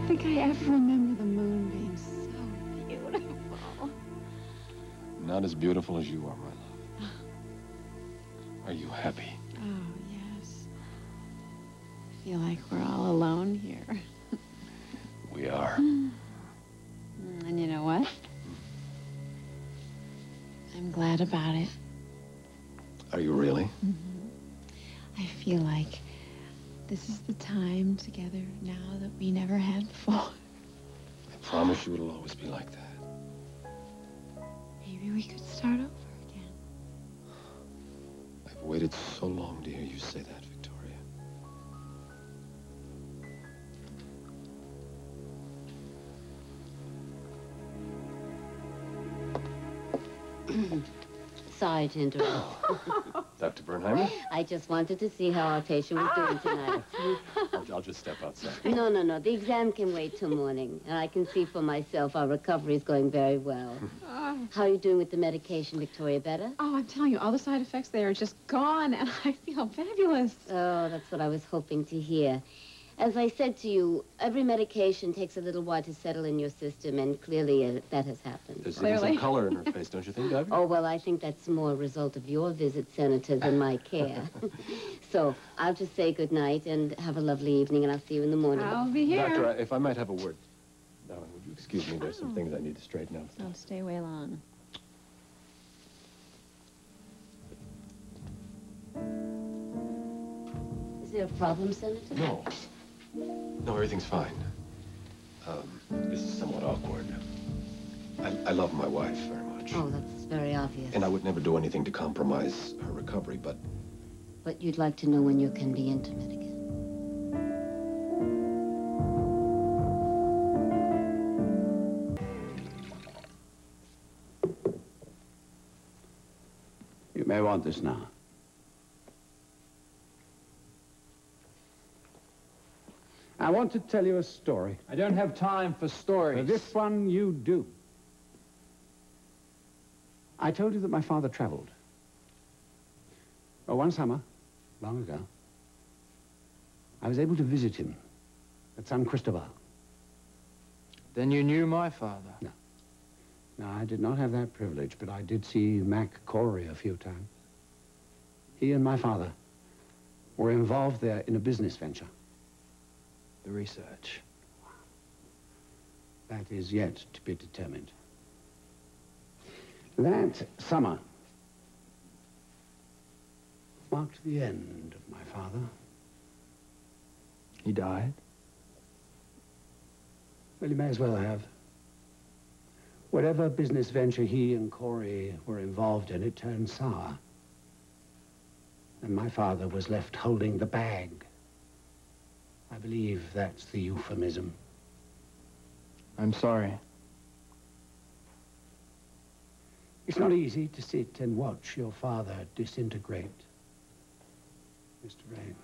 don't think I ever remember the moon being so beautiful. Not as beautiful as you are, my love. Are you happy? Oh, yes. I feel like we're all alone here. We are. And you know what? I'm glad about it. Are you really? Mm-hmm. I feel like this is the time together now that we never had before. I promise you it'll always be like that. Maybe we could start over again. I've waited so long to hear you say that, Victoria. Sorry to interrupt. Dr. Bernheimer? I just wanted to see how our patient was doing tonight. I'll just step outside. No. The exam can wait till morning. And I can see for myself our recovery is going very well. How are you doing with the medication, Victoria? Better? Oh, I'm telling you, all the side effects, they are just gone, and I feel fabulous. Oh, that's what I was hoping to hear. As I said to you, every medication takes a little while to settle in your system, and clearly that has happened. There's even some color in her face, don't you think, Ivy? Oh, well, I think that's more a result of your visit, Senator, than my care. So I'll just say good night and have a lovely evening, and I'll see you in the morning. I'll be here. Doctor, if I might have a word. Darling, would you excuse me? There's some things I need to straighten out. Don't stay away long. Is there a problem, Senator? No. No, everything's fine. This is somewhat awkward. I love my wife very much. Oh, that's very obvious. And I would never do anything to compromise her recovery, but... But you'd like to know when you can be intimate again. You may want this now. I want to tell you a story. I don't have time for stories. For this one, you do. I told you that my father traveled. Well, one summer, long ago, I was able to visit him at San Cristobal. Then you knew my father? No. No, I did not have that privilege, but I did see Mac Cory a few times. He and my father were involved there in a business venture. The research. That is yet to be determined. That summer marked the end of my father. He died? Well, he may as well have. Whatever business venture he and Cory were involved in, it turned sour. And my father was left holding the bag. I believe that's the euphemism. I'm sorry. It's not easy to sit and watch your father disintegrate, Mr. Rain.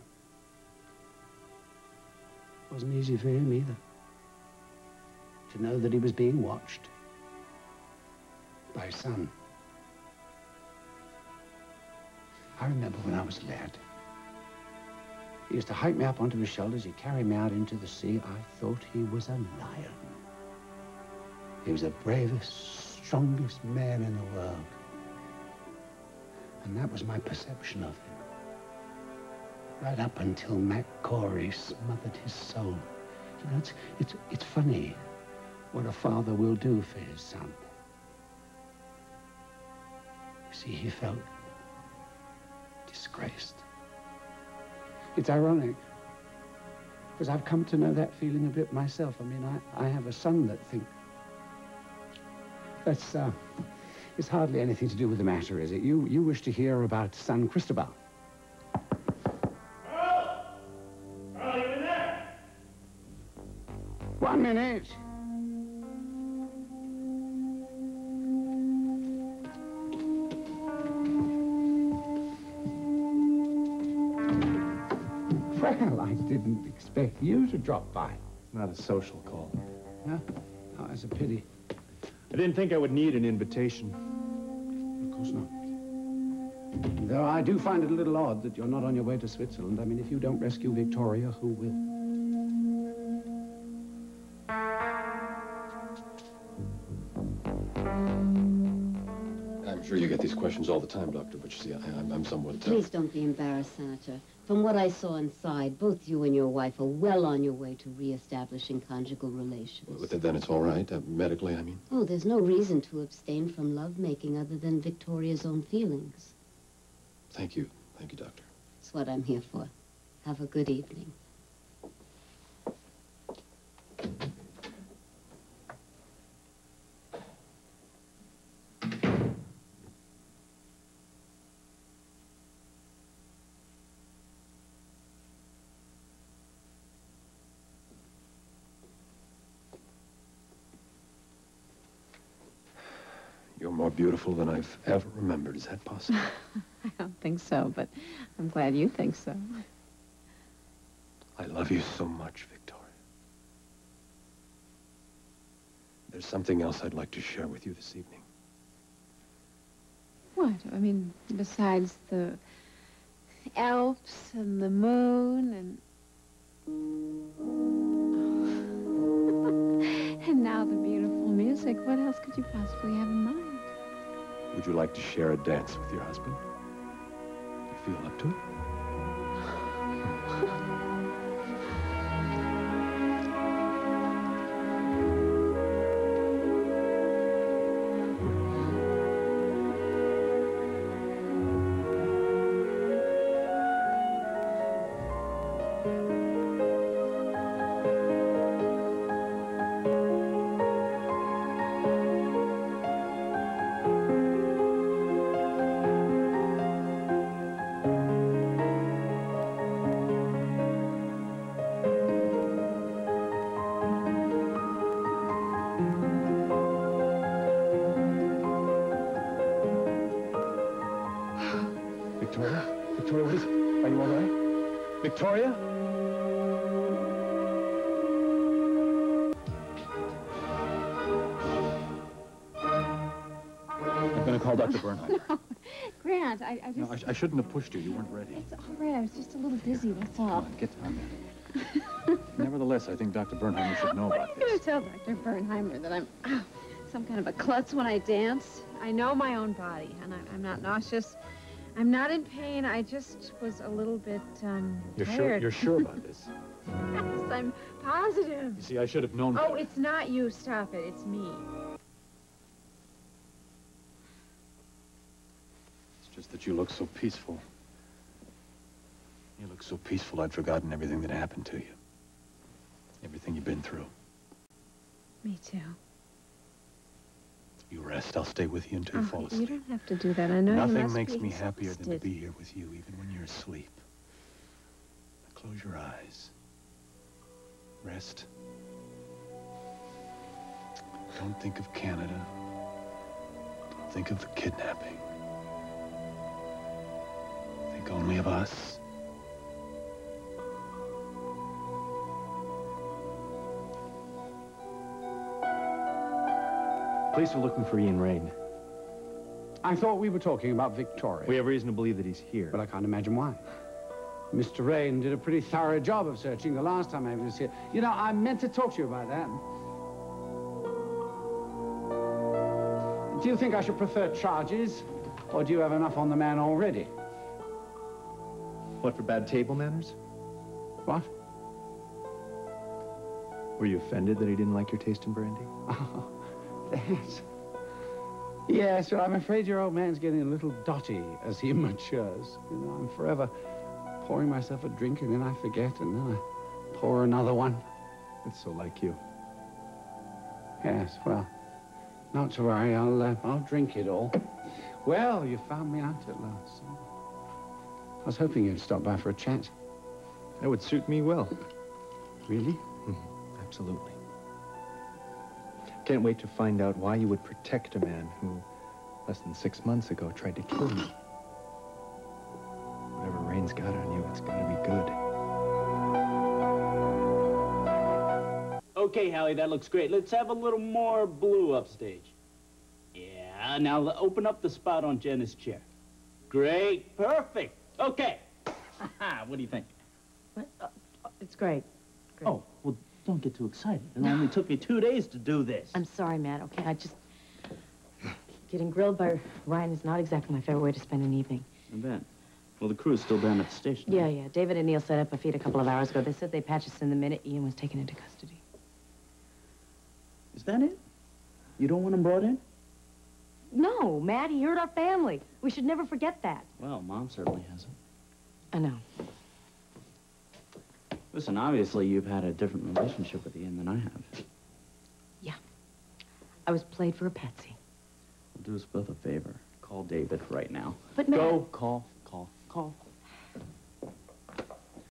It wasn't easy for him either. To know that he was being watched by his son. I remember when I was a lad. He used to hike me up onto his shoulders. He'd carry me out into the sea. I thought he was a lion. He was the bravest, strongest man in the world. And that was my perception of him. Right up until Mac Cory smothered his soul. You know, it's funny what a father will do for his son. You see, he felt disgraced. It's ironic, because I've come to know that feeling a bit myself. I mean, I have a son that thinks... It's hardly anything to do with the matter, is it? You wish to hear about San Cristobal. Carl! Carl, you in there? 1 minute. Well, I didn't expect you to drop by. It's not a social call. Huh? Oh, that's a pity. I didn't think I would need an invitation. Of course not. Though I do find it a little odd that you're not on your way to Switzerland. I mean, if you don't rescue Victoria, who will? sure you get these questions all the time, Doctor, but you see, I'm somewhat... Please don't be embarrassed, Senator. From what I saw inside, both you and your wife are well on your way to reestablishing conjugal relations. Well, then it's all right, medically, I mean. Oh, there's no reason to abstain from lovemaking other than Victoria's own feelings. Thank you. Thank you, Doctor. That's what I'm here for. Have a good evening. You're more beautiful than I've ever remembered. Is that possible? I don't think so, but I'm glad you think so. I love you so much, Victoria. There's something else I'd like to share with you this evening. What? I mean, besides the Alps and the moon and... and now the beautiful music. What else could you possibly have in mind? Would you like to share a dance with your husband? You feel up to it? Victoria? Victoria, what is it? Are you all right? Victoria? I'm going to call Dr. Bernheim. No, Grant, I just... No, I shouldn't have pushed you. You weren't ready. It's all right. I was just a little dizzy, that's all. Come on, get down there. Nevertheless, I think Dr. Bernheimer should know about What are you this. going to tell Dr. Bernheimer? That I'm some kind of a klutz when I dance? I know my own body, and I'm not nauseous. I'm not in pain. I just was a little bit, tired. You're sure about this? Yes, I'm positive. You see, I should have known Oh, better. it's not you. Stop it. It's me. It's just that you look so peaceful. You look so peaceful, I'd forgotten everything that happened to you. Everything you've been through. Me too. You rest. I'll stay with you until you fall You asleep. don't have to do that. I know you Nothing must makes be me happier than to exhausted. be here with you, even when you're asleep. Now close your eyes. Rest. Don't think of Canada. Don't think of the kidnapping. Think only of us. Police are looking for Ian Rain. I thought we were talking about Victoria. We have reason to believe that he's here. But I can't imagine why. Mr. Rain did a pretty thorough job of searching the last time I was here. You know, I meant to talk to you about that. Do you think I should prefer charges, or do you have enough on the man already? What, for bad table manners? What? Were you offended that he didn't like your taste in brandy? Oh, yes. Yes, but I'm afraid your old man's getting a little dotty as he matures. You know, I'm forever pouring myself a drink and then I forget and then I pour another one. It's so like you. Yes, well, not to worry, I'll drink it all. Well, you found me out at last. I was hoping you'd stop by for a chat. That would suit me well. Really? Mm-hmm. Absolutely. Can't wait to find out why you would protect a man who, less than 6 months ago, tried to kill you. Whatever Rain's got on you, it's gonna be good. Okay, Hallie, that looks great. Let's have a little more blue upstage. Yeah, now open up the spot on Jenna's chair. Great, perfect. Okay. What do you think? What? It's great. Oh, well, don't get too excited. It only took me 2 days to do this. I'm sorry, Matt. Okay, Getting grilled by Ryan is not exactly my favorite way to spend an evening. I bet. Well, the crew's still down at the station. Yeah, yeah. David and Neil set up a feed a couple of hours ago. They said they'd patch us in the minute Ian was taken into custody. Is that it? You don't want him brought in? No, Matt, he hurt our family. We should never forget that. Well, Mom certainly hasn't. I know. Listen, obviously you've had a different relationship with Ian than I have. Yeah. I was played for a patsy. We'll do us both a favor. Call David right now. But, Matt... Go, call.